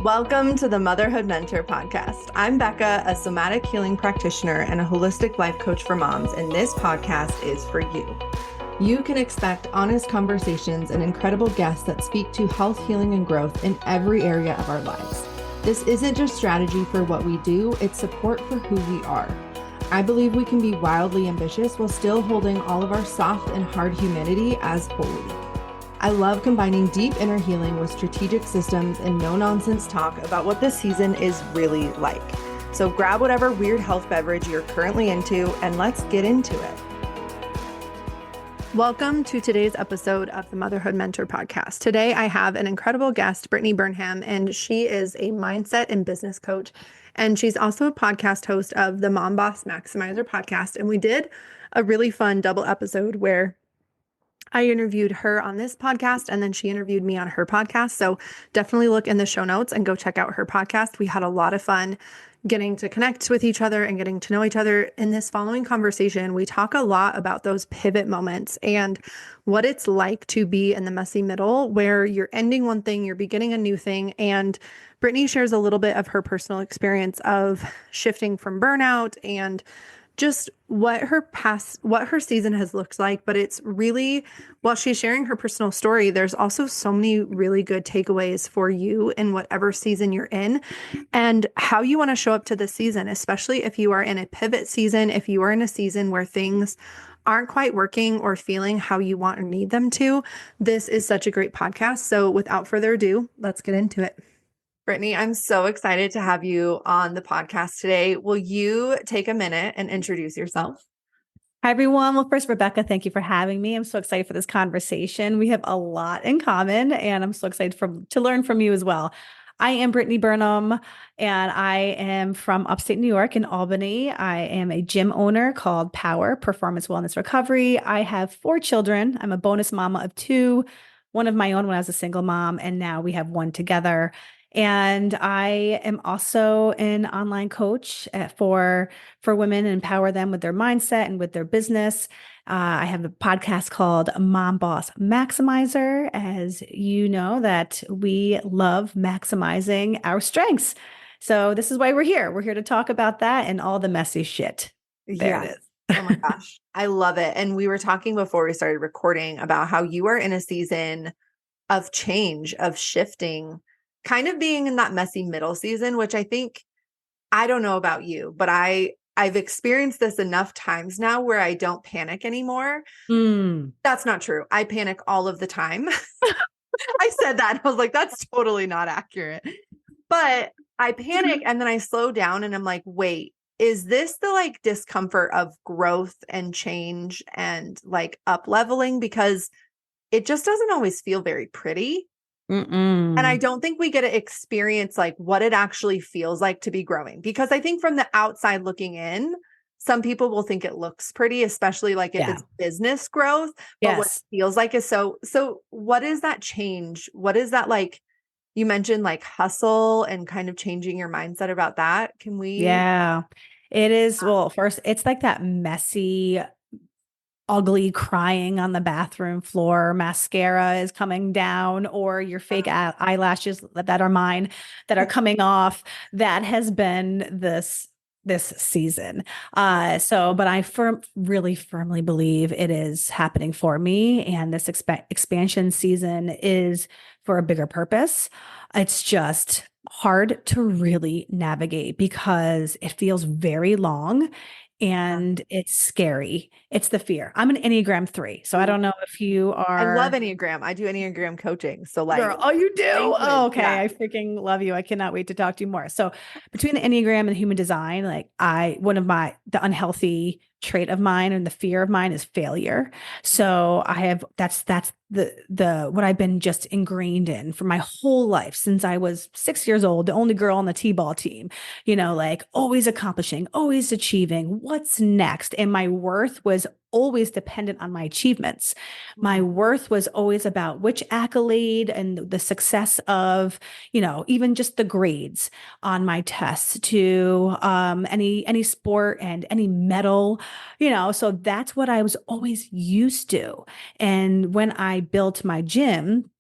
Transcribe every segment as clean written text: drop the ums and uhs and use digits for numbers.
Welcome to the Motherhood Mentor Podcast. I'm Becca, a somatic healing practitioner and a holistic life coach for moms, and this podcast is for you. You can expect honest conversations and incredible guests that speak to health, healing, and growth in every area of our lives. This isn't just strategy for what we do, it's support for who we are. I believe we can be wildly ambitious while still holding all of our soft and hard humanity as holy. I love combining deep inner healing with strategic systems and no-nonsense talk about what this season is really like. So grab whatever weird health beverage you're currently into and let's get into it. Welcome to today's episode of the Motherhood Mentor Podcast. Today I have an incredible guest, Brittany Burnham, and she is a mindset and business coach. And she's also a podcast host of the Mom Boss Maximizer podcast. And we did a really fun double episode where I interviewed her on this podcast and then she interviewed me on her podcast. So definitely look in the show notes and go check out her podcast. We had a lot of fun getting to connect with each other and getting to know each other. In this following conversation, we talk a lot about those pivot moments and what it's like to be in the messy middle where you're ending one thing, you're beginning a new thing. And Brittany shares a little bit of her personal experience of shifting from burnout and just what her season has looked like. But it's really, while she's sharing her personal story, there's also so many really good takeaways for you in whatever season you're in and how you want to show up to the season, especially if you are in a pivot season, if you are in a season where things aren't quite working or feeling how you want or need them to. This is such a great podcast. So without further ado, let's get into it. Brittany, I'm so excited to have you on the podcast today. Will you take a minute and introduce yourself? Hi, everyone. Well, first, Rebecca, thank you for having me. I'm so excited for this conversation. We have a lot in common, and I'm so excited to learn from you as well. I am Brittany Burnham, and I am from upstate New York in Albany. I am a gym owner called Power Performance Wellness Recovery. I have 4 children. I'm a bonus mama of 2, one of my own when I was a single mom, and now we have one together. And I am also an online coach for women and empower them with their mindset and with their business. I have a podcast called Mom Boss Maximizer, as you know that we love maximizing our strengths. So this is why we're here. We're here to talk about that and all the messy shit. There it is. Oh my gosh. I love it. And we were talking before we started recording about how you are in a season of change, of shifting, kind of being in that messy middle season, which I think, I don't know about you, but I've experienced this enough times now where I don't panic anymore. That's not true. I panic all of the time. I said that. I was like, that's totally not accurate. But I panic and then I slow down and I'm like, wait, is this the like discomfort of growth and change and like up leveling? Because it just doesn't always feel very pretty. And I don't think we get to experience like what it actually feels like to be growing, because I think from the outside looking in, some people will think it looks pretty, especially like if it's business growth, but what it feels like is so what is that change? What is that like? You mentioned like hustle and kind of changing your mindset about that. Can we? Yeah, it is. Well, first, it's like that messy, ugly crying on the bathroom floor, mascara is coming down, or your fake eyelashes that are mine that are coming off. That has been this season. But I really firmly believe it is happening for me. And this expansion season is for a bigger purpose. It's just hard to really navigate because it feels very long. And it's scary. It's the fear. I'm an Enneagram 3. So I don't know if you are. I love Enneagram. I do Enneagram coaching. So like, girl, oh, you do? Oh, okay. Yeah. I freaking love you. I cannot wait to talk to you more. So between the Enneagram and human design, like the unhealthy trait of mine and the fear of mine is failure. So I have, that's the what I've been just ingrained in for my whole life since I was 6 years old, the only girl on the t-ball team, like always accomplishing, always achieving. What's next? And my worth was always dependent on my achievements. My worth was always about which accolade and the success of, even just the grades on my tests to any sport and any medal, so that's what I was always used to. And when I built my gym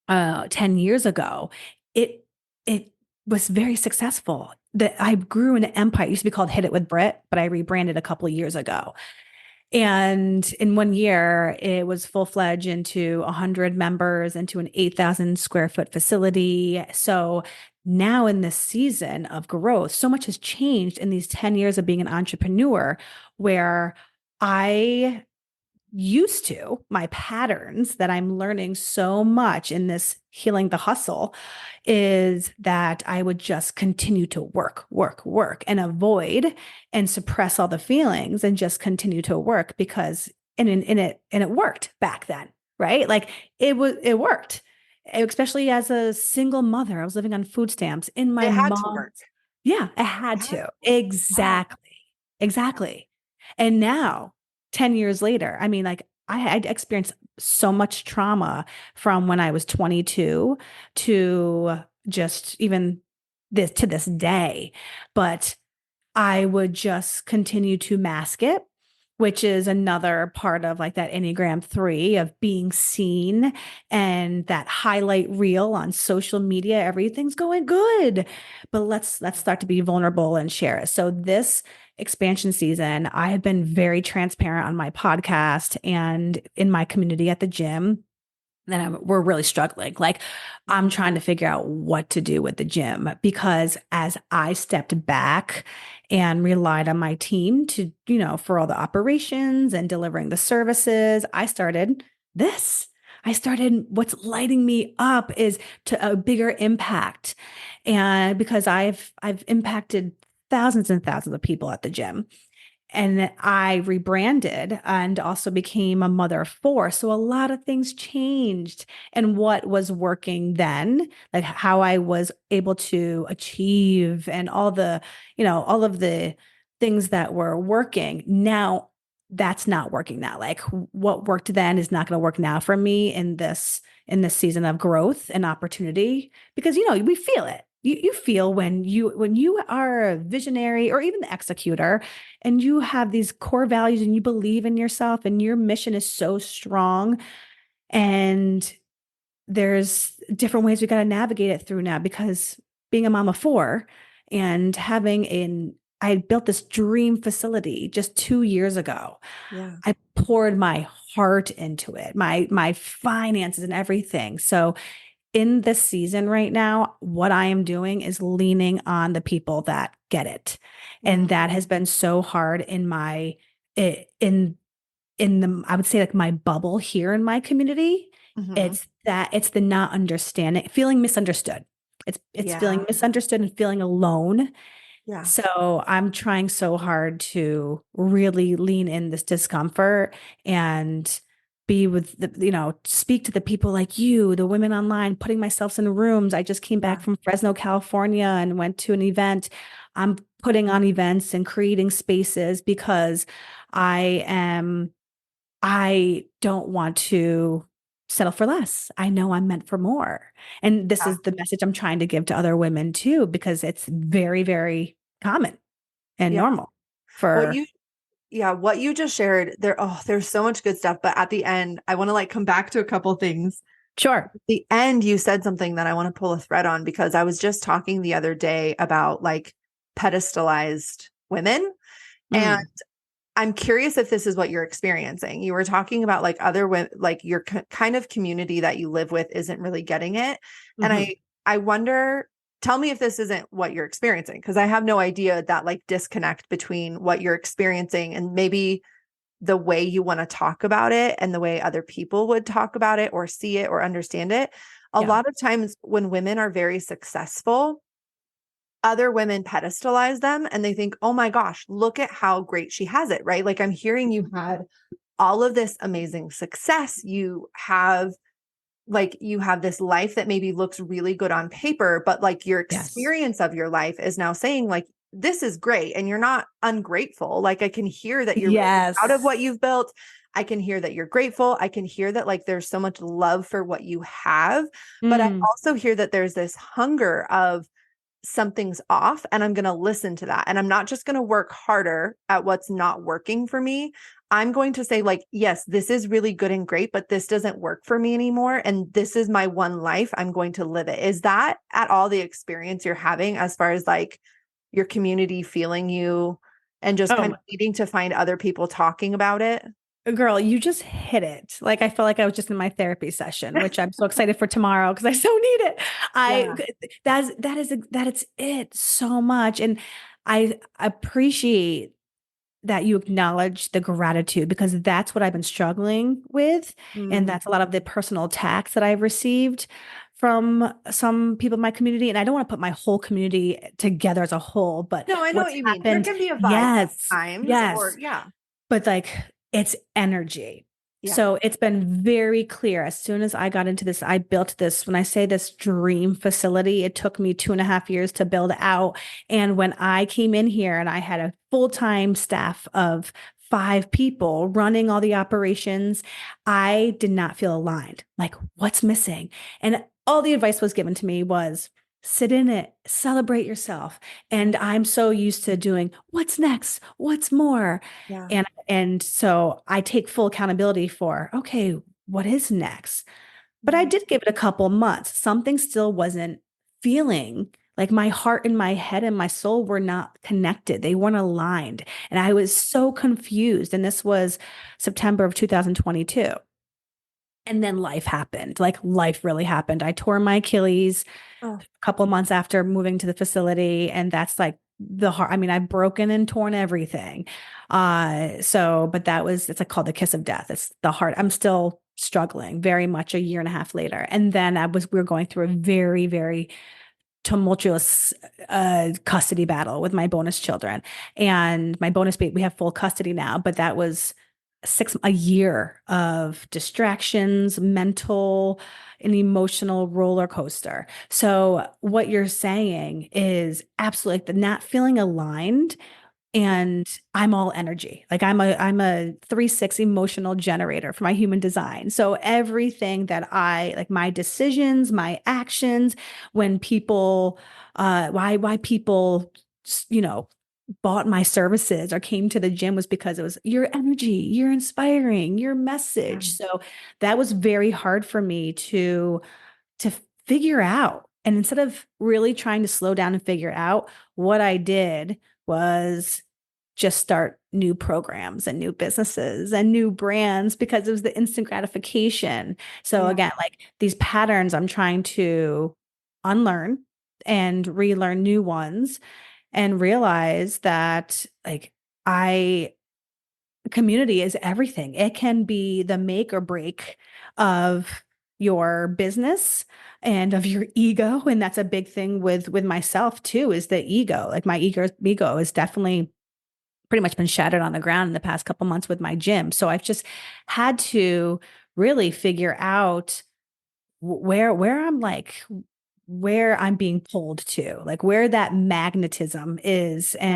10 years ago, it was very successful. That I grew an empire. It used to be called Hit It with Brit, but I rebranded a couple of years ago. And in 1 year, it was full-fledged into 100 members, into an 8,000 square foot facility. So now in this season of growth, so much has changed in these 10 years of being an entrepreneur, where I used to, my patterns that I'm learning so much in this healing the hustle is that I would just continue to work, work, work and avoid and suppress all the feelings and just continue to work because it worked back then, right? Like it worked. Especially as a single mother, I was living on food stamps in my It had to mom's. work. Yeah, I had to. Exactly. Exactly. And now, 10 years later, I mean, like I'd experienced so much trauma from when I was 22 to just even this to this day. But I would just continue to mask it, which is another part of like that Enneagram 3 of being seen and that highlight reel on social media. Everything's going good, but let's start to be vulnerable and share it. So this expansion season, I have been very transparent on my podcast and in my community at the gym. Then we're really struggling. Like I'm trying to figure out what to do with the gym because as I stepped back and relied on my team to, for all the operations and delivering the services, I started this. I started what's lighting me up is to a bigger impact. And because I've impacted thousands and thousands of people at the gym. And I rebranded and also became a mother of four. So a lot of things changed. And what was working then, like how I was able to achieve and all of the things that were working. Now that's not working now. Like what worked then is not going to work now for me in this season of growth and opportunity because we feel it. You feel when you are a visionary or even the executor and you have these core values and you believe in yourself and your mission is so strong and there's different ways we got to navigate it through now because being a mom of four and I built this dream facility just 2 years ago. Yeah. I poured my heart into it, my finances and everything. So in this season right now, what I am doing is leaning on the people that get it. And that has been so hard in I would say like my bubble here in my community. Mm-hmm. It's the not understanding, feeling misunderstood. It's feeling Yeah. misunderstood and feeling alone. Yeah. So I'm trying so hard to really lean in this discomfort and be with speak to the people like you, the women online, putting myself in rooms. I just came back Yeah. from Fresno, California and went to an event. I'm putting on events and creating spaces because I don't want to settle for less. I know I'm meant for more. And this Yeah. is the message I'm trying to give to other women too, because it's very, very common and Yeah. normal What for you Yeah, what you just shared there, there's so much good stuff. But at the end, I want to like come back to a couple things. sure. At the end, you said something that I want to pull a thread on because I was just talking the other day about like pedestalized women. And Mm, I'm curious if this is what you're experiencing. You were talking about like other women, like your kind of community that you live with isn't really getting it. And mhm. I wonder, tell me if this isn't what you're experiencing, because I have no idea that like disconnect between what you're experiencing and maybe the way you want to talk about it and the way other people would talk about it or see it or understand it. A Yeah. lot of times when women are very successful, other women pedestalize them and they think, oh my gosh, look at how great she has it, right? Like I'm hearing you had all of this amazing success. You have this life that maybe looks really good on paper, but like your Yes. experience of your life is now saying like, this is great. And you're not ungrateful. Like I can hear that you're really proud of what Yes. you've built. I can hear that you're grateful. I can hear that like there's so much love for what you have, but I Mm, also hear that there's this hunger of something's off, and I'm going to listen to that. And I'm not just going to work harder at what's not working for me. I'm going to say like, yes, this is really good and great, but this doesn't work for me anymore. And this is my one life. I'm going to live it. Is that at all the experience you're having as far as like your community feeling you and just kind Oh, of needing to find other people talking about it? girl, you just hit it. Like I feel like I was just in my therapy session, which I'm so excited for tomorrow because I so need it. I Yeah. that it's it so much. And I appreciate that you acknowledge the gratitude because that's what I've been struggling with. And Mm. that's a lot of the personal attacks that I've received from some people in my community. And I don't want to put my whole community together as a whole, but No, I know what's what you mean. There happened, can be a vibe yes, times or yes, yeah. but like it's energy. Yeah. So it's been very clear as soon as I got into this, I built this. When I say this dream facility, it took me 2.5 years to build out. And when I came in here and I had a full-time staff of 5 people running all the operations, I did not feel aligned. Like, what's missing? And all the advice was given to me was sit in it, celebrate yourself. And I'm so used to doing what's next, what's more. Yeah. And so I take full accountability for, okay, what is next? But I Yeah. did give it a couple months. Something still wasn't feeling like my heart and my head and my soul were not connected. They weren't aligned. And I was so confused. And this was September of 2022. And then life happened. Like life really happened. I tore my Achilles Oh, a couple of months after moving to the facility. And that's like the heart. I mean, I've broken and torn everything. But it's like called the kiss of death. It's the heart. I'm still struggling very much a year and a half later. And then we were going through a very, very tumultuous custody battle with my bonus children and my bonus baby. We have full custody now, but that was a year of distractions, mental and emotional roller coaster. So what you're saying is absolutely like the not feeling aligned. And I'm all energy. Like I'm a 3/6 emotional generator for my human design. So everything that I like, my decisions, my actions, when people why people bought my services or came to the gym was because it was your energy, you're inspiring, your yeah. message. So that was very hard for me to figure out. And instead of really trying to slow down and figure out, what I did was just start new programs and new businesses and new brands because it was the instant gratification. So Yeah. again, like these patterns, I'm trying to unlearn and relearn new ones and realize that like I community is everything. It can be the make or break of your business and of your ego. And that's a big thing with myself too, is the ego. Like my ego is definitely pretty much been shattered on the ground in the past couple months with my gym. So I've just had to really figure out where I'm like where I'm being pulled to, like where that magnetism is. Yeah.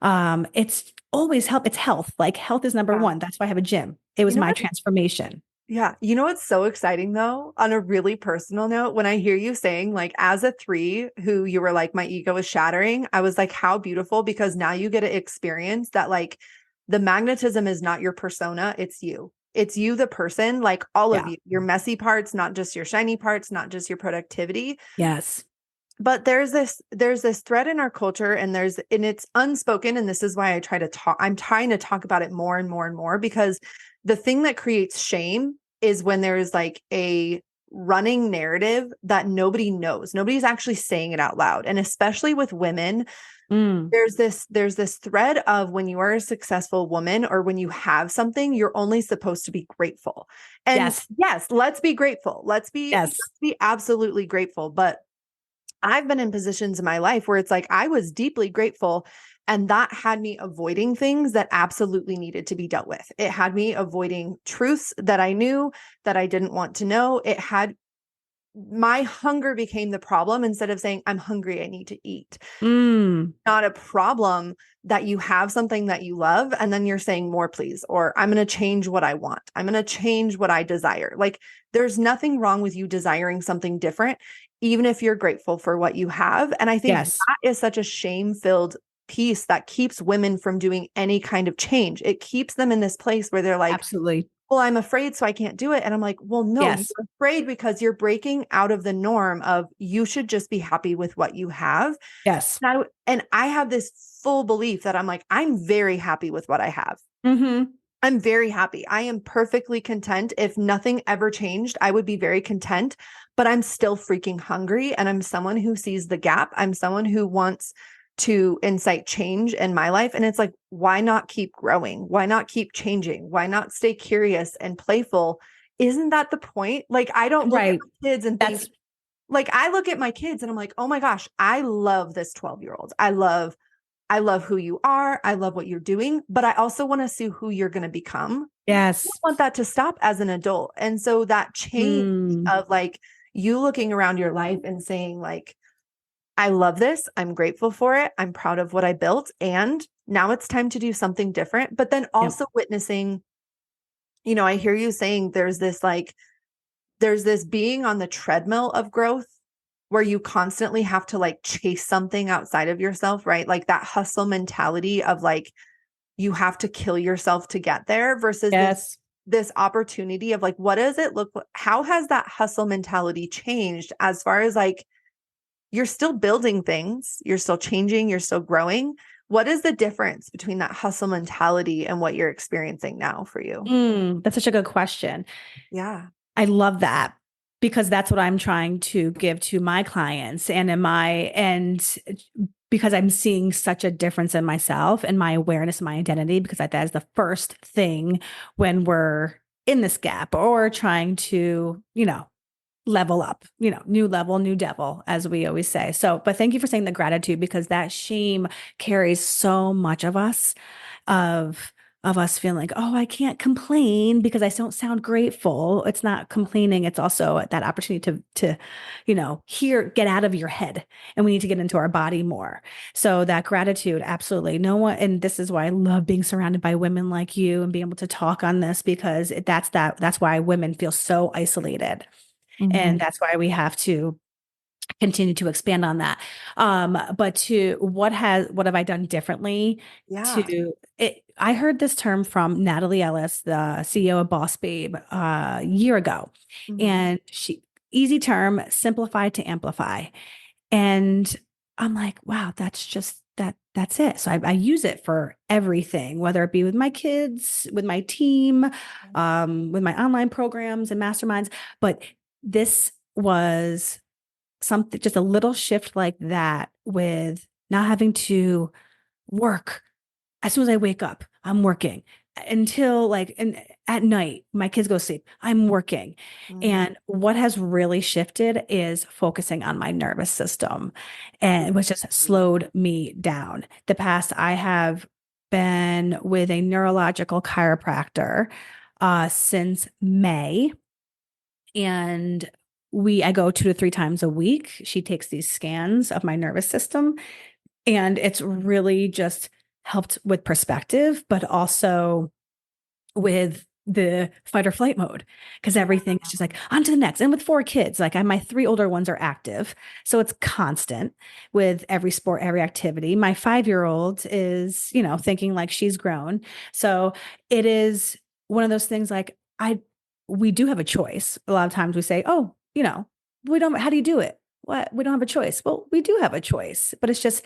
And it's always help. It's health. Like health is number Yeah. one. That's why I have a gym. It You was know my what? transformation. Yeah. You know what's so exciting though, on a really personal note, when I hear you saying, like, as a 3 who you were like, my ego is shattering, I was like, how beautiful, because now you get to experience that, like, the magnetism is not your persona, it's you. It's you, the person, like all of Yeah. you, your messy parts, not just your shiny parts, not just your productivity. Yes. But there's this thread in our culture, and it's unspoken, and this is why I'm trying to talk about it more and more and more, because the thing that creates shame is when there's like a running narrative that nobody knows, nobody's actually saying it out loud. And especially with women, Mm. there's this thread of, when you are a successful woman or when you have something, you're only supposed to be grateful. And Yes. yes, let's be grateful, let's Yes. be absolutely grateful. But I've been in positions in my life where it's like I was deeply grateful, and that had me avoiding things that absolutely needed to be dealt with. It had me avoiding truths that I knew that I didn't want to know. It had my hunger became the problem instead of saying, I'm hungry, I need to eat. Mm. Not a problem that you have something that you love and then you're saying more, please, or I'm going to change what I want. I'm going to change what I desire. Like there's nothing wrong with you desiring something different, even if you're grateful for what you have. And I think Yes. that is such a shame-filled piece that keeps women from doing any kind of change. It keeps them in this place where they're like, Absolutely. well, I'm afraid, so I can't do it. And I'm like, well, no, you're Yes. afraid because you're breaking out of the norm of you should just be happy with what you have. Yes. And I have this full belief that I'm like, I'm very happy with what I have. Mm-hmm. I'm very happy. I am perfectly content. If nothing ever changed, I would be very content, but I'm still freaking hungry. And I'm someone who sees the gap. I'm someone who wants to incite change in my life. And it's like, why not keep growing? Why not keep changing? Why not stay curious and playful? Isn't that the point? Like, I don't look at Right. my kids and think, That's like, I look at my kids and I'm like, oh my gosh, I love this 12-year-old. I love who you are. I love what you're doing, but I also want to see who you're going to become. I yes. don't want that to stop as an adult. And so that change Mm. of like you looking around your life and saying like, I love this. I'm grateful for it. I'm proud of what I built. And now it's time to do something different. But then Yep. also witnessing, I hear you saying there's this being on the treadmill of growth where you constantly have to like chase something outside of yourself, right? Like that hustle mentality of like, you have to kill yourself to get there versus Yes. this opportunity of like, what does it look like? How has that hustle mentality changed as far as like, you're still building things, you're still changing, you're still growing. What is the difference between that hustle mentality and what you're experiencing now for you? That's such a good question. Yeah. I love that because that's what I'm trying to give to my clients and because I'm seeing such a difference in myself and my awareness of my identity, because that is the first thing when we're in this gap or trying to, level up, new level, new devil, as we always say. So, but thank you for saying the gratitude because that shame carries so much of of us feeling like, oh, I can't complain because I don't sound grateful. It's not complaining. It's also that opportunity get out of your head, and we need to get into our body more. So that gratitude, absolutely. No one, and this is why I love being surrounded by women like you and being able to talk on this because that's why women feel so isolated. Mm-hmm. And that's why we have to continue to expand on that. But to what have I done differently Yeah. to it? I heard this term from Natalie Ellis, the CEO of Boss Babe, a year ago. Mm-hmm. And easy term, simplify to amplify. And I'm like, wow, that's it. So I use it for everything, whether it be with my kids, with my team, with my online programs and masterminds. But this was something, just a little shift like that with not having to work. As soon as I wake up, I'm working until and at night, my kids go to sleep. I'm working. Mm-hmm. And what has really shifted is focusing on my nervous system, and which has slowed me down. The past, I have been with a neurological chiropractor since May, and I go 2 to 3 times a week. She takes these scans of my nervous system, and it's really just helped with perspective, but also with the fight or flight mode, because everything is just like on to the next. And with 4 kids, my 3 older ones are active. So it's constant with every sport, every activity. My 5-year-old is, thinking like she's grown. So it is one of those things we do have a choice. A lot of times we say, oh, we don't, how do you do it? What? We don't have a choice. Well, we do have a choice, but it's just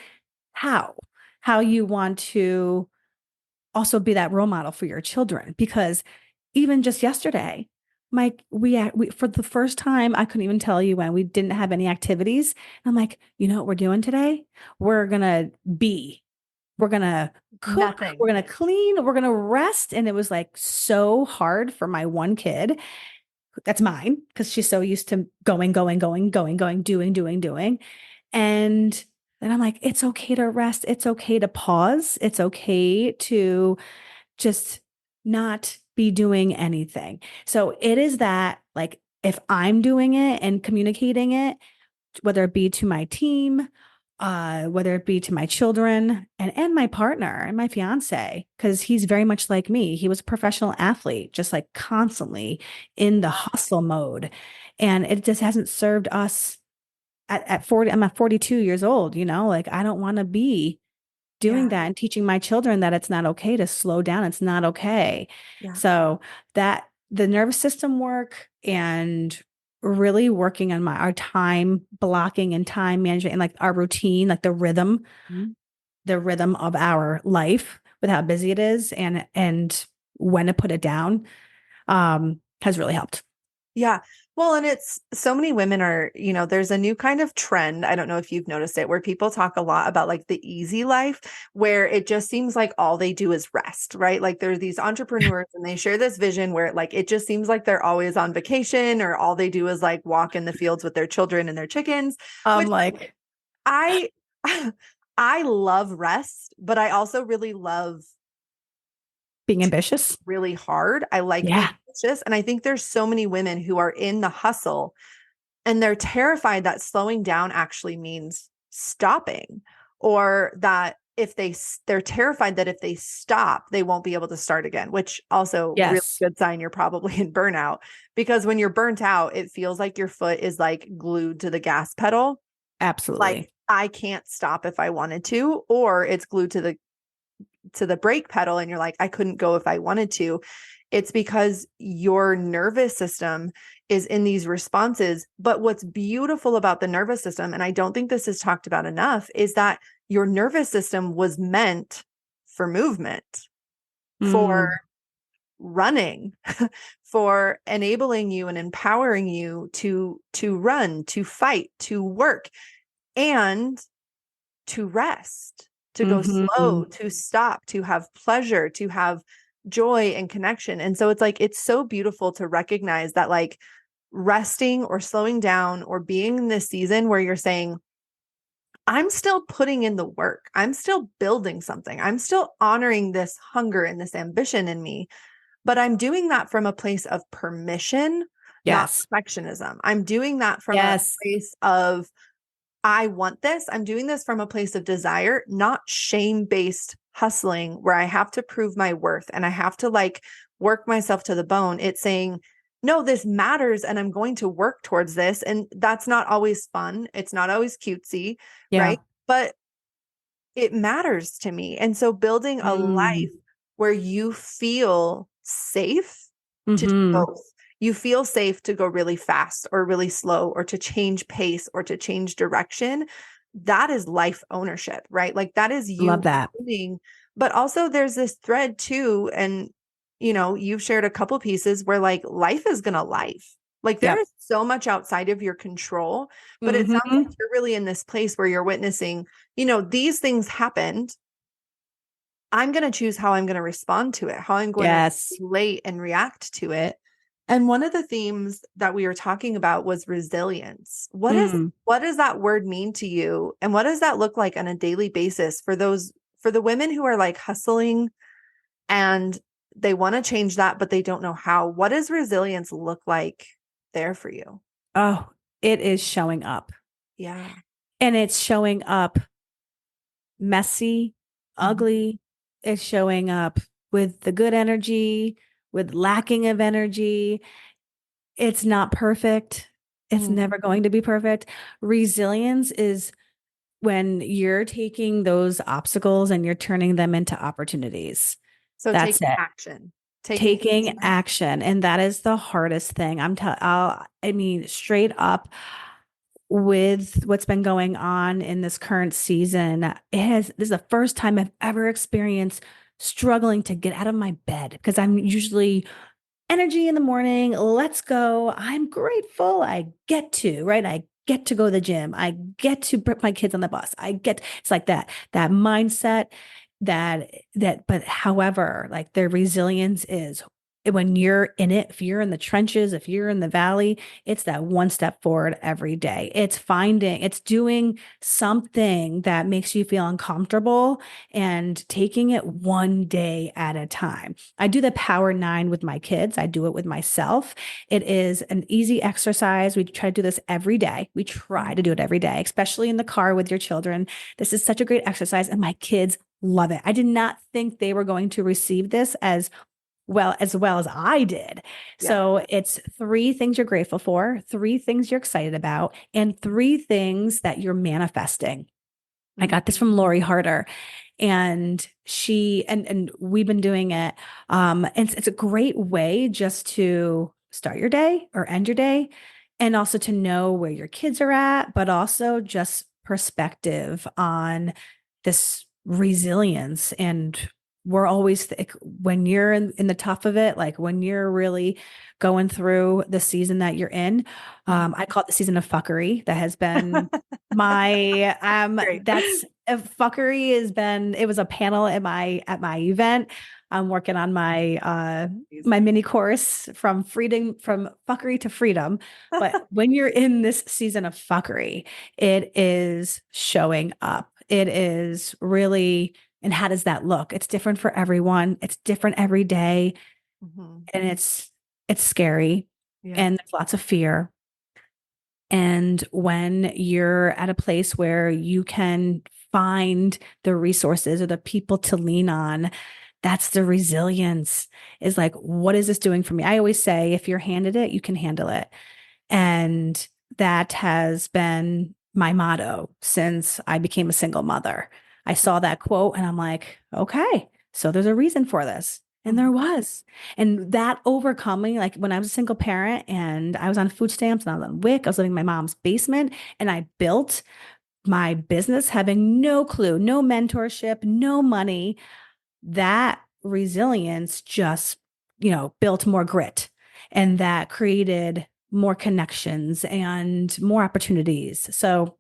how, how you want to also be that role model for your children. Because even just yesterday, we for the first time, I couldn't even tell you when we didn't have any activities. I'm like, you know what we're doing today? We're gonna be, we're gonna cook, Nothing. we're gonna clean, we're gonna rest. And it was like so hard for my one kid. That's mine, because she's so used to going, going, going, going, going, doing, doing, doing. And then I'm like, it's okay to rest. It's okay to pause. It's okay to just not be doing anything. So it is that if I'm doing it and communicating it, whether it be to my team, whether it be to my children and my partner and my fiance, because he's very much like me. He was a professional athlete, just like constantly in the hustle mode. And it just hasn't served us at 40. I'm at 42 years old, like I don't want to be doing Yeah. that and teaching my children that it's not okay to slow down. It's not okay. Yeah. So that the nervous system work and really working on our time blocking and time management and like our routine, like Mhm. the rhythm of our life with how busy it is and when to put it down, has really helped. Yeah. Well, and it's so many women are, there's a new kind of trend. I don't know if you've noticed it, where people talk a lot about like the easy life, where it just seems like all they do is rest, right? Like there are these entrepreneurs and they share this vision where like it just seems like they're always on vacation or all they do is like walk in the fields with their children and their chickens, which Like I I love rest, but I also really love being ambitious. really hard. I like being Yeah. ambitious. And I think there's so many women who are in the hustle and they're terrified that slowing down actually means stopping, or that if they're terrified that if they stop, they won't be able to start again, which also really Yes. good sign you're probably in burnout, because when you're burnt out, it feels like your foot is like glued to the gas pedal. Like Absolutely. I can't stop if I wanted to, or it's glued to the brake pedal and you're like, I couldn't go if I wanted to. It's because your nervous system is in these responses. But what's beautiful about the nervous system, and I don't think this is talked about enough, is that your nervous system was meant for movement, for Mm. running, for enabling you and empowering you to run, to fight, to work, and to rest, to go Mm-hmm. slow, to stop, to have pleasure, to have joy and connection. And so it's like, it's so beautiful to recognize that like resting or slowing down or being in this season where you're saying, I'm still putting in the work. I'm still building something. I'm still honoring this hunger and this ambition in me, but I'm doing that from a place of permission, not Yes. perfectionism. I'm doing that from a Yes. place of I want this. I'm doing this from a place of desire, not shame-based hustling where I have to prove my worth and I have to like work myself to the bone. It's saying, no, this matters and I'm going to work towards this. And that's not always fun. It's not always cutesy, Yeah. right? But it matters to me. And so building a life Mm. where you feel safe to do Mm-hmm. both. You feel safe to go really fast or really slow or to change pace or to change direction. That is life ownership, right? Like that is Love you that. owning. But also there's this thread too. And, you've shared a couple pieces where like life is going to life. Like there Yep. is so much outside of your control, but it sounds like Mm-hmm. you're really in this place where you're witnessing, these things happened. I'm going to choose how I'm going to respond to it, how I'm going to Yes. relate and react to it. And one of the themes that we were talking about was resilience. Mm. What does that word mean to you? And what does that look like on a daily basis for the women who are like hustling and they want to change that, but they don't know how? What does resilience look like there for you? Oh, it is showing up. Yeah. And it's showing up messy, Mhm. ugly. It's showing up with the good energy, with lacking of energy. It's not perfect. It's Mm. never going to be perfect. Resilience is when you're taking those obstacles and you're turning them into opportunities. So That's taking it. action, taking Taking action. action. And that is the hardest thing. I mean, straight up with what's been going on in this current season, this is the first time I've ever experienced struggling to get out of my bed because I'm usually energy in the morning. Let's go. I'm grateful. Right? I get to go to the gym. I get to put my kids on the bus. It's like that mindset but however, like their resilience is when you're in it, if you're in the trenches, if you're in the valley, it's that one step forward every day. It's doing something that makes you feel uncomfortable and taking it one day at a time. I do the Power 9 with my kids. I do it with myself. It is an easy exercise. We try to do this every day. We try to do it every day, especially in the car with your children. This is such a great exercise, and my kids love it. I did not think they were going to receive this as well as I did. Yeah. So it's 3 things you're grateful for, 3 things you're excited about, and 3 things that you're manifesting. I got this from Lori Harder, and and we've been doing it. It's a great way just to start your day or end your day, and also to know where your kids are at, but also just perspective on this resilience. And we're always when you're in the tough of it, like when you're really going through the season that you're in, I call it the season of fuckery. That has been my Great. that's fuckery it was a panel at my event. I'm working on my my mini course from fuckery to freedom. But when you're in this season of fuckery, it is showing up. It is really, and how does that look? It's different for everyone. It's different every day. And it's scary. And there's lots of fear. And when you're at a place where you can find the resources or the people to lean on, that's the resilience. Is like, what is this doing for me? I always say, if you're handed it, you can handle it. And that has been my motto since I became a single mother. I saw that quote and I'm like, okay, so there's a reason for this. And there was. And that overcoming, like when I was a single parent and I was on food stamps and I was on WIC, I was living in my mom's basement, and I built my business having no clue, no mentorship, no money. That resilience just, built more grit, and that created more connections and more opportunities. So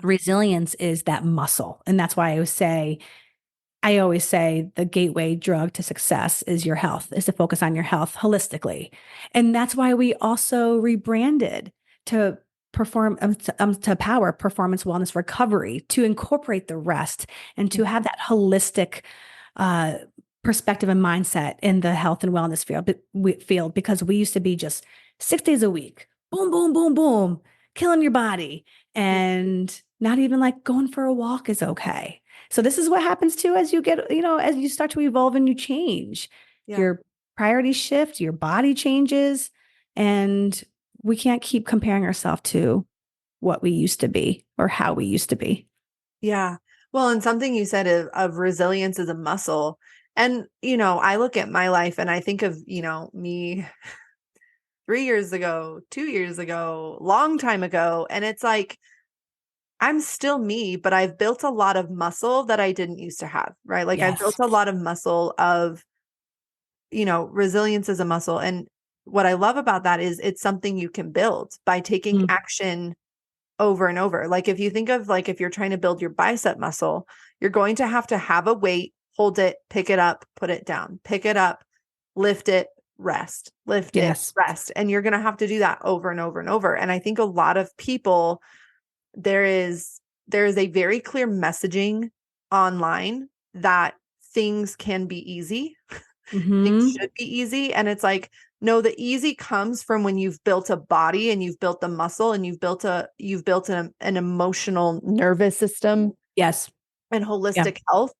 resilience is that muscle. And that's why I always say the gateway drug to success is your health, is to focus on your health holistically. And that's why we also rebranded to to Power Performance Wellness Recovery, to incorporate the rest and to have that holistic perspective and mindset in the health and wellness field, because we used to be just 6 days a week, boom, boom, boom, boom, killing your body, and not even like going for a walk is okay. So this is what happens too as you get, as you start to evolve and you change, your priorities shift, your body changes, and we can't keep comparing ourselves to what we used to be or how we used to be. Yeah. Well, and something you said of resilience as a muscle. And, I look at my life and I think of, me 3 years ago, 2 years ago, long time ago. And it's like, I'm still me, but I've built a lot of muscle that I didn't used to have, right? Like I've built a lot of muscle of, resilience as a muscle. And what I love about that is it's something you can build by taking action over and over. Like if you think of like, if you're trying to build your bicep muscle, you're going to have a weight, hold it, pick it up, put it down, pick it up, lift it, rest, lift it, rest. And you're going to have to do that over and over and over. And I think a lot of people, there is a very clear messaging online that things can be easy. Things should be easy. And it's like, no, the easy comes from when you've built a body and you've built the muscle and you've built an emotional nervous system. Yes. And holistic health.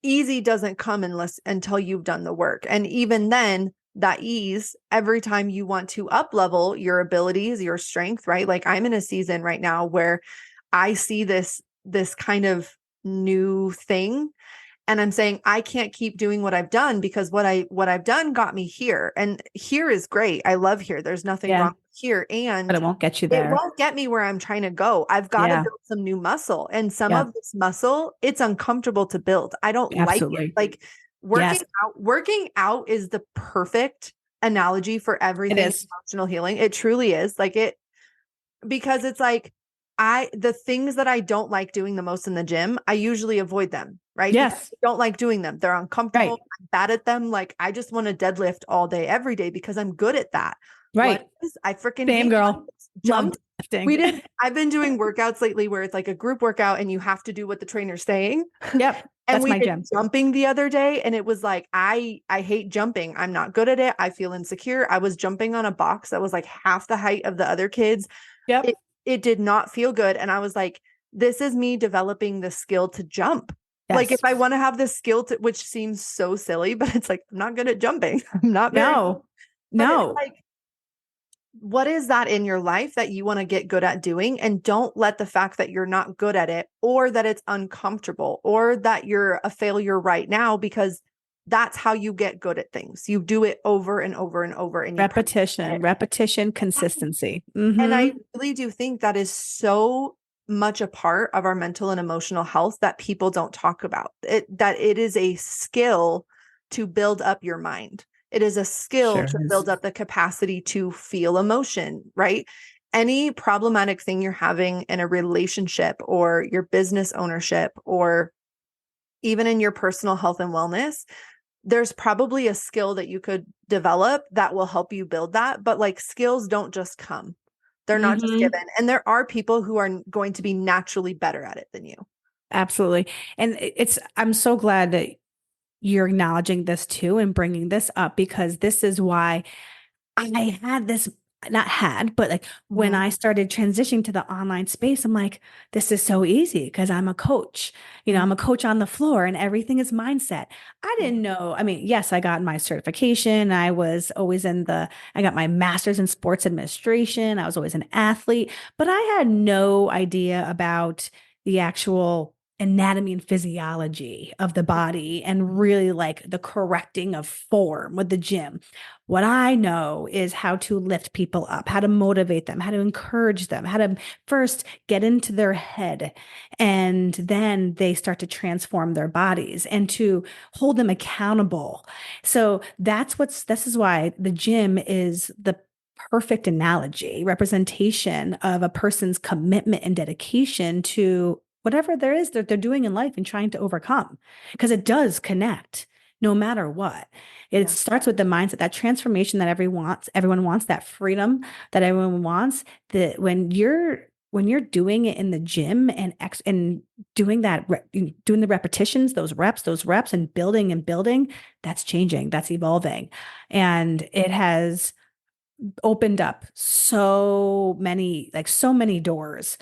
Easy doesn't come until you've done the work. And even then, that ease, every time you want to up level your abilities, your strength, right? Like I'm in a season right now where I see this kind of new thing. And I'm saying, I can't keep doing what I've done because what I've done got me here. And here is great. I love here. There's nothing wrong with here. But it won't get you there. It won't get me where I'm trying to go. I've got to build some new muscle. And some of this muscle, it's uncomfortable to build. I don't like it. Like working out is the perfect analogy for everything emotional healing. It truly is. Because it's like the things that I don't like doing the most in the gym, I usually avoid them, right? Because Yes. I don't like doing them. They're uncomfortable. Right. I'm bad at them. Like I just want to deadlift all day, every day because I'm good at that. Right. I freaking Same hate girl. Love jump. lifting. I've been doing workouts lately where it's like a group workout and you have to do what the trainer's saying. Yep. And That's we my did gym. jumping the other day and it was like, I hate jumping. I'm not good at it. I feel insecure. I was jumping on a box that was like half the height of the other kids. Yep. It did not feel good. And I was like, this is me developing the skill to jump. Like if Yes. I want to have the skill to, which seems so silly, but it's like, I'm not good at jumping. I'm not very, No. but it's No. like, what is that in your life that you want to get good at doing? And don't let the fact that you're not good at it or that it's uncomfortable or that you're a failure right now, because that's how you get good at things. You do it over and over and over and you Repetition, consistency. and I Mm-hmm. really do think that is so much a part of our mental and emotional health that people don't talk about. That it is a skill to build up your mind. It is a skill Sure to is. build up the capacity to feel emotion, right? Any problematic thing you're having in a relationship or your business ownership or even in your personal health and wellness, there's probably a skill that you could develop that will help you build that. But like skills don't just come. They're not just Mm-hmm. given. And there are people who are going to be naturally better at it than you. Absolutely. And I'm so glad that you're acknowledging this too and bringing this up, because this is why I had this, not had, but like when Mhm. I started transitioning to the online space, I'm like, this is so easy because I'm a coach. I'm a coach on the floor and everything is mindset. I didn't know. I mean, yes, I got my certification. I was always I got my master's in sports administration. I was always an athlete, but I had no idea about the actual anatomy and physiology of the body and really like the correcting of form with the gym. What I know is how to lift people up, how to motivate them, how to encourage them, how to first get into their head, and then they start to transform their bodies and to hold them accountable. So this is why the gym is the perfect analogy, representation of a person's commitment and dedication to whatever there is that they're doing in life and trying to overcome, because it does connect no matter what. It starts with the mindset, that transformation that everyone wants, that freedom that everyone wants. That when you're doing it in the gym and doing doing the repetitions, those reps and building, that's changing, that's evolving. And it has opened up so many doors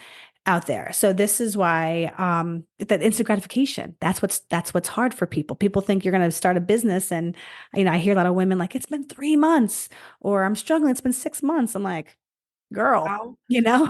out there. So this is why that instant gratification, that's what's hard for people. People think you're going to start a business, and I hear a lot of women like, it's been 3 months, or I'm struggling, it's been 6 months. I'm like, girl, How,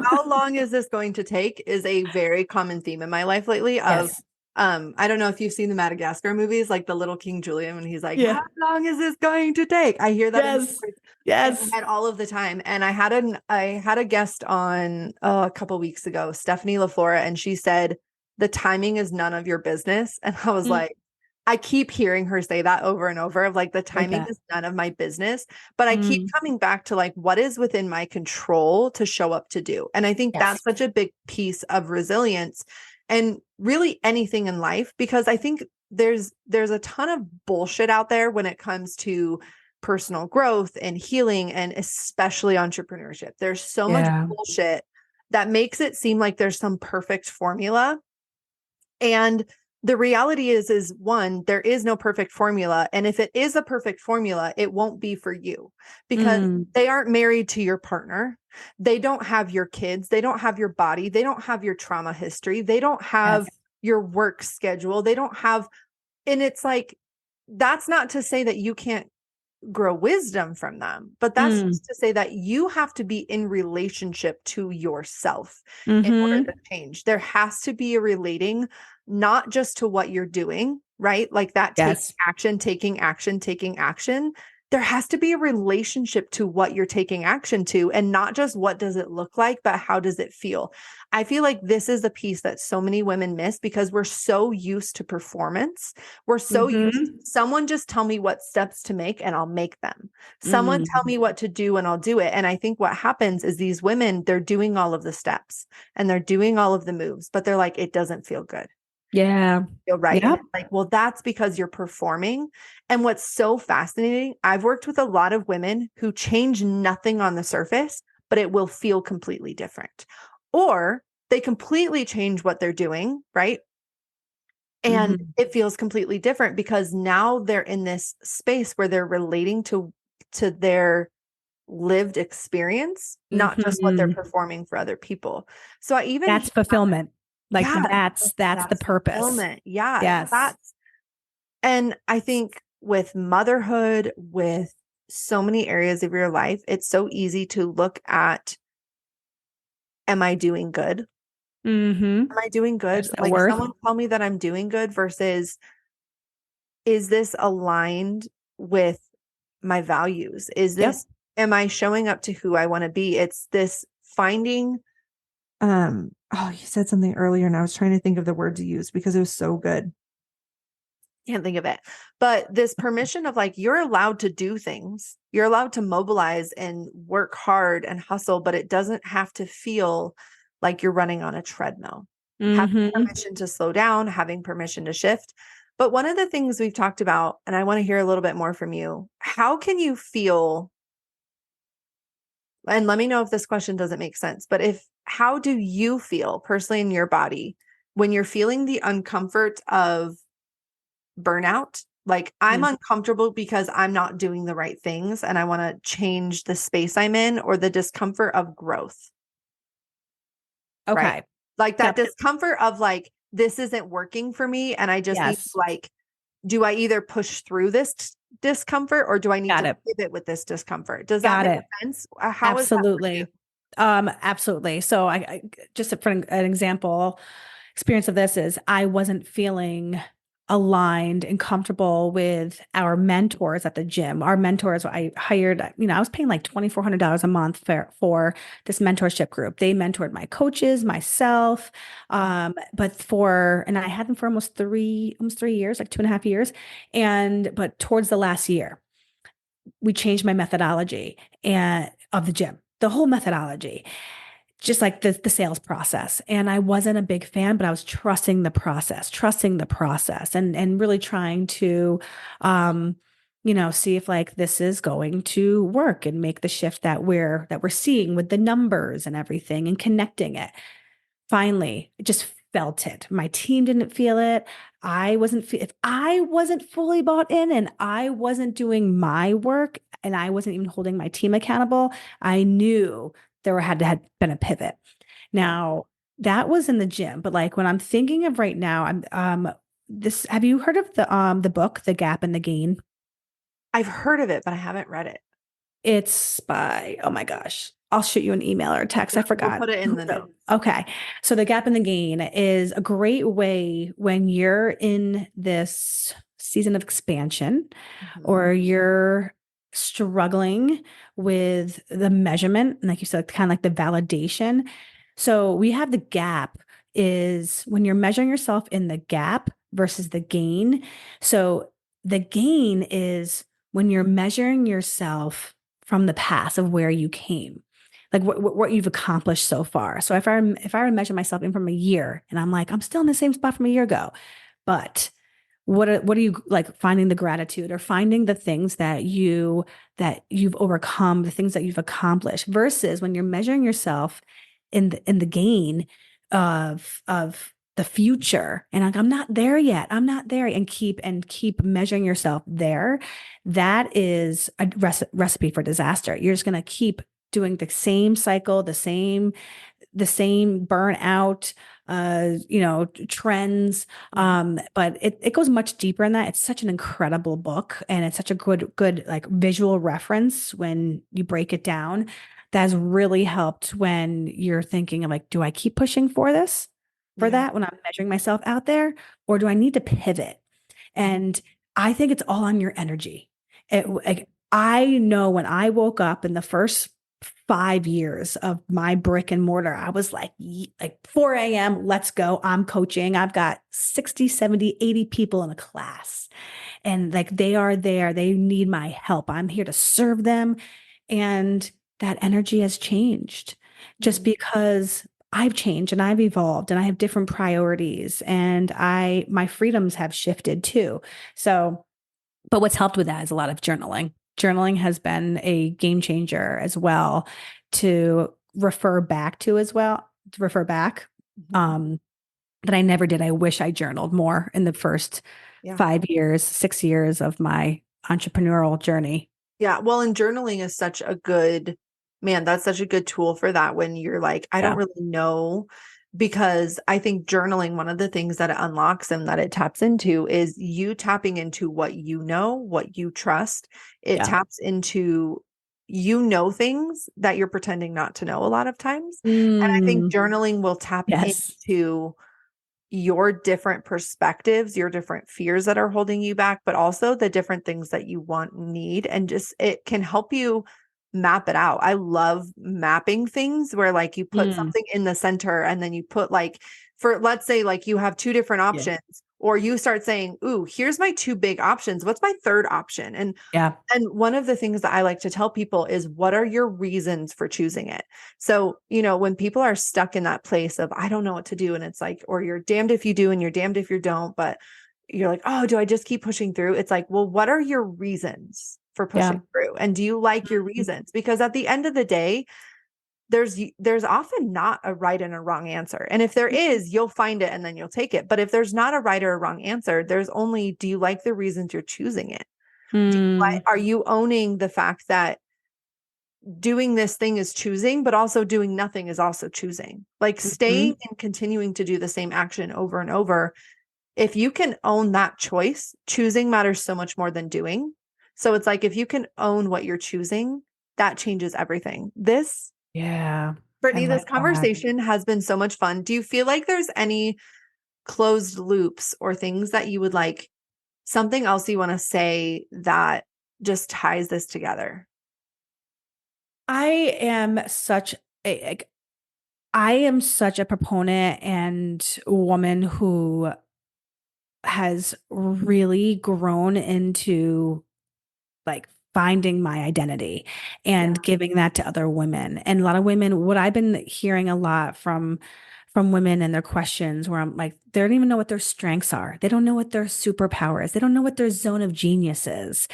how long is this going to take is a very common theme in my life lately of, Yes. I don't know if you've seen the Madagascar movies, like the little King Julian, when he's like, how Yeah. long is this going to take? I hear that Yes. in my Yes. head all of the time. And I had a guest on a couple weeks ago, Stephanie LaFlora, and she said, the timing is none of your business. And I was Mm, like, I keep hearing her say that over and over of like, the like timing that. is none of my business. But I keep Mm, coming back to like, what is within my control to show up to do? And I think yes. that's such a big piece of resilience and really anything in life, because I think there's a ton of bullshit out there when it comes to personal growth and healing, and especially entrepreneurship. There's so much Yeah. bullshit that makes it seem like there's some perfect formula. And the reality is one, there is no perfect formula. And if it is a perfect formula, it won't be for you, because Mm, they aren't married to your partner. They don't have your kids. They don't have your body. They don't have your trauma history. They don't have yes. your work schedule. They don't have, and it's like, that's not to say that you can't grow wisdom from them, but that's Mm, just to say that you have to be in relationship to yourself in order mm-hmm. to change. There has to be a relating, not just to what you're doing, right? Like that Yes. taking action. There has to be a relationship to what you're taking action to, and not just what does it look like, but how does it feel? I feel like this is the piece that so many women miss, because we're so used to performance. We're so used to Mm-hmm. someone just tell me what steps to make and I'll make them. Someone tell Mm. me what to do and I'll do it. And I think what happens is these women, they're doing all of the steps and they're doing all of the moves, but they're like, it doesn't feel good. Yeah. Feel right. And Yep. it's like, well, that's because you're performing. And what's so fascinating, I've worked with a lot of women who change nothing on the surface, but it will feel completely different. Or they completely change what they're doing, right? And Mhm. it feels completely different because now they're in this space where they're relating to their lived experience, not just what they're Mhm. performing for other people. So I even That's fulfillment. Like yeah, that's the that's purpose. fulfillment. Yeah, Yes. that's and I think with motherhood, with so many areas of your life, it's so easy to look at, am I doing good? Mhm. Am I doing There's good? that Like worth. someone tell me that I'm doing good versus is this aligned with my values? Yep. Am I showing up to who I want to be? It's this finding, oh, you said something earlier and I was trying to think of the word to use because it was so good. Can't think of it. But this permission of like, you're allowed to do things. You're allowed to mobilize and work hard and hustle, but it doesn't have to feel like you're running on a treadmill. Having Mhm. permission to slow down, having permission to shift. But one of the things we've talked about, and I want to hear a little bit more from you, how can you feel? And let me know if this question doesn't make sense, but how do you feel personally in your body when you're feeling the uncomfort of burnout? Like I'm Mm. uncomfortable because I'm not doing the right things and I want to change the space I'm in, or the discomfort of growth, right? Okay. Like that Yep. discomfort of like, this isn't working for me. And I just need to Yes. like, do I either push through this discomfort or do I need Got to it. pivot with this discomfort? Does that Got make it. sense? How is that for you? Absolutely. Absolutely. So I just for an example, experience of this is I wasn't feeling aligned and comfortable with our mentors at the gym. Our mentors, I hired, I was paying like $2,400 a month for this mentorship group. They mentored my coaches, myself. And I had them for almost 3 years, like 2.5 years. But towards the last year, we changed my methodology and of the gym, the whole methodology, just like the sales process. And I wasn't a big fan, but I was trusting the process and really trying to, see if like this is going to work and make the shift that we're seeing with the numbers and everything and connecting it. Finally, just felt it. My team didn't feel it. If I wasn't fully bought in and I wasn't doing my work and I wasn't even holding my team accountable, I knew had been a pivot. Yeah. Now, that was in the gym, but like when I'm thinking of right now, I'm this have you heard of the book, The Gap and the Gain? I've heard of it, but I haven't read it. It's by, oh my gosh, I'll shoot you an email or a text. I Yeah, we'll forgot. put it in the notes. Okay. So the gap and the gain is a great way when you're in this season of expansion Mhm. or you're struggling with the measurement, and like you said, kind of like the validation. So we have the gap is when you're measuring yourself in the gap versus the gain. So the gain is when you're measuring yourself from the past of where you came, like what you've accomplished so far. So if I were to measure myself in from a year and I'm like, I'm still in the same spot from a year ago, but what are you like finding the gratitude or finding the things that you've overcome, the things that you've accomplished versus when you're measuring yourself in the gain of the future and like I'm not there yet, I'm not there, and keep measuring yourself there. That is a recipe for disaster. You're just going to keep doing the same cycle, the same burnout, trends. But it goes much deeper in that. It's such an incredible book, and it's such a good like visual reference when you break it down. That has really helped when you're thinking of like, do I keep pushing for Yeah. that when I'm measuring myself out there, or do I need to pivot? Mhm. And I think it's all on your energy. Like, I know when I woke up in the first 5 years of my brick and mortar, I was like 4 a.m., let's go. I'm coaching. I've got 60, 70, 80 people in a class. And like they are there. They need my help. I'm here to serve them. And that energy has changed just Mhm. because I've changed and I've evolved and I have different priorities and my freedoms have shifted too. So, but what's helped with that is a lot of journaling. Journaling has been a game changer as well to refer back to as well, to refer back. Mhm. Um, that I never did. I wish I journaled more in the first Yeah. 5 years, 6 years of my entrepreneurial journey. Yeah. Well, and journaling is such a good, man, that's such a good tool for that when you're like, I don't Yeah. really know. Because I think journaling, one of the things that it unlocks and that it taps into is you tapping into what you know, what you trust. It Yeah. taps into, things that you're pretending not to know a lot of times. And I think Mm, journaling will tap yes. into your different perspectives, your different fears that are holding you back, but also the different things that you want, need, and just it can help you map it out. I love mapping things where like you put Mm, something in the center and then you put like for let's say like you have two different yeah. options or you start saying, "Ooh, here's my two big options. What's my third option?" Yeah. And one of the things that I like to tell people is what are your reasons for choosing it? So, when people are stuck in that place of, I don't know what to do. And it's like, or you're damned if you do and you're damned if you don't, but you're like, oh, do I just keep pushing through? It's like, well, what are your reasons for Yeah. pushing through? And do you like your Mhm. reasons? Because at the end of the day, there's often not a right and a wrong answer. And if there is, you'll find it and then you'll take it. But if there's not a right or a wrong answer, there's only, do you like the reasons you're choosing it? Mm, Are you owning the fact that doing this thing is choosing, but also doing nothing is also choosing? Like staying mhm. and continuing to do the same action over and over. If you can own that choice, choosing matters so much more than doing. So it's like if you can own what you're choosing, that changes everything. Yeah. I Brittany, this like that. conversation has been so much fun. Do you feel like there's any closed loops or things that you would like, something else you want to say that just ties this together? I am such a, I am such a proponent and woman who has really grown into like finding my identity Yeah. and giving that to other women. And a lot of women, what I've been hearing a lot from women and their questions where I'm like, they don't even know what their strengths are. They don't know what their superpower is. They don't know what their zone of genius is.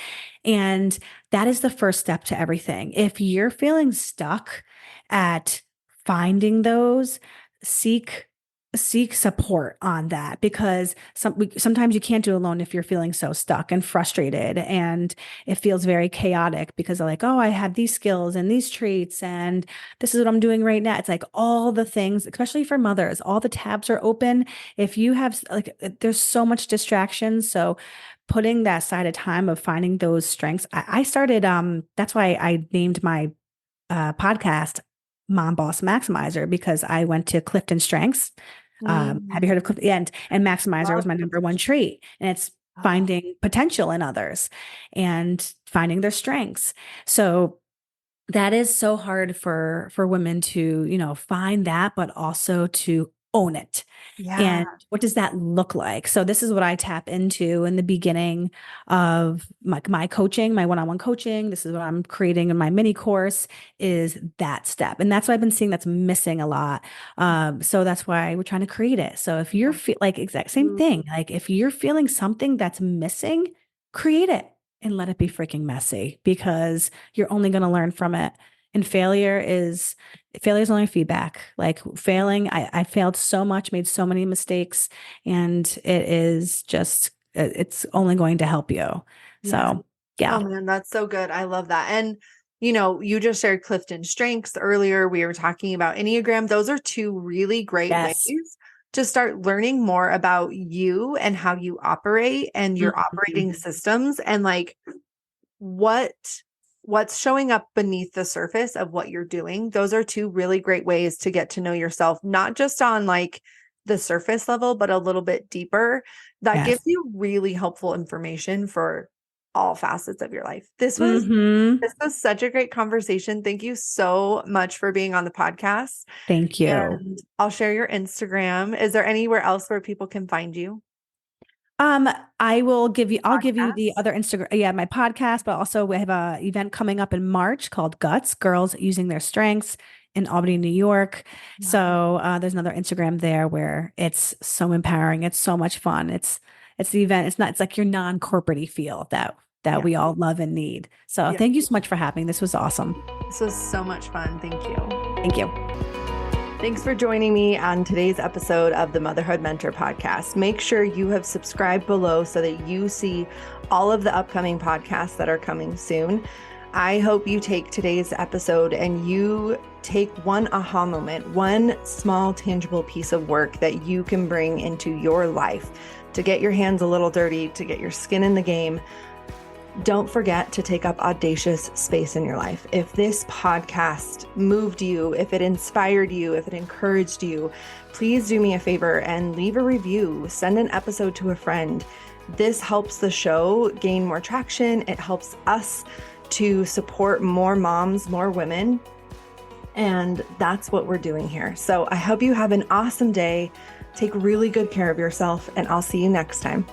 And that is the first step to everything. If you're feeling stuck at finding those, seek seek support on that because sometimes you can't do it alone if you're feeling so stuck and frustrated and it feels very chaotic because they're like, oh, I have these skills and these traits and this is what I'm doing right now. It's like all the things, especially for mothers, all the tabs are open. If you have like, there's so much distraction. So putting that side of time of finding those strengths, I started, that's why I named my podcast Mom Boss Maximizer because I went to Clifton Strengths. Have you heard of Mm, Clifton? Yeah, and Maximizer was love my number one Clifton. trait, and it's Oh, finding potential in others and finding their strengths. So that is so hard for women to, find that, but also to own it. yeah. And what does that look like? So this is what I tap into in the beginning of my coaching, my one-on-one coaching. This is what I'm creating in my mini course is that step. And that's what I've been seeing that's missing a lot. So that's why we're trying to create it. So if you're like exact same thing, like if you're feeling something that's missing, create it and let it be freaking messy because you're only going to learn from it. And failure is only feedback. Like failing, I failed so much, made so many mistakes, and it is just, it's only going to help you. Yeah. So, yeah. Oh man, that's so good. I love that. And you just shared Clifton strengths earlier. We were talking about Enneagram. Those are two really great ways Yes. to start learning more about you and how you operate and your operating Mhm. systems and like what what's showing up beneath the surface of what you're doing. Those are two really great ways to get to know yourself, not just on like the surface level, but a little bit deeper. That gives Yes. you really helpful information for all facets of your life. Hmm. This was such a great conversation. Thank you so much for being on the podcast. Thank you. And I'll share your Instagram. Is there anywhere else where people can find you? Um, I'll give you the Podcast? other Instagram, yeah, my podcast, but also we have a event coming up in March called Guts, Girls Using Their Strengths. in Albany, New York. So there's another Instagram there where it's so empowering. It's so much fun. It's the event. It's like your non-corporate feel that we all love and need. So thank you so much for having me. This was awesome. This was so much fun. Thank you. Thank you. Thanks for joining me on today's episode of the Motherhood Mentor Podcast. Make sure you have subscribed below so that you see all of the upcoming podcasts that are coming soon. I hope you take today's episode and you take one aha moment, one small tangible piece of work that you can bring into your life to get your hands a little dirty, to get your skin in the game. Don't forget to take up audacious space in your life. If this podcast moved you, if it inspired you, if it encouraged you, please do me a favor and leave a review. Send an episode to a friend. This helps the show gain more traction. It helps us to support more moms, more women. And that's what we're doing here. So I hope you have an awesome day. Take really good care of yourself, and I'll see you next time.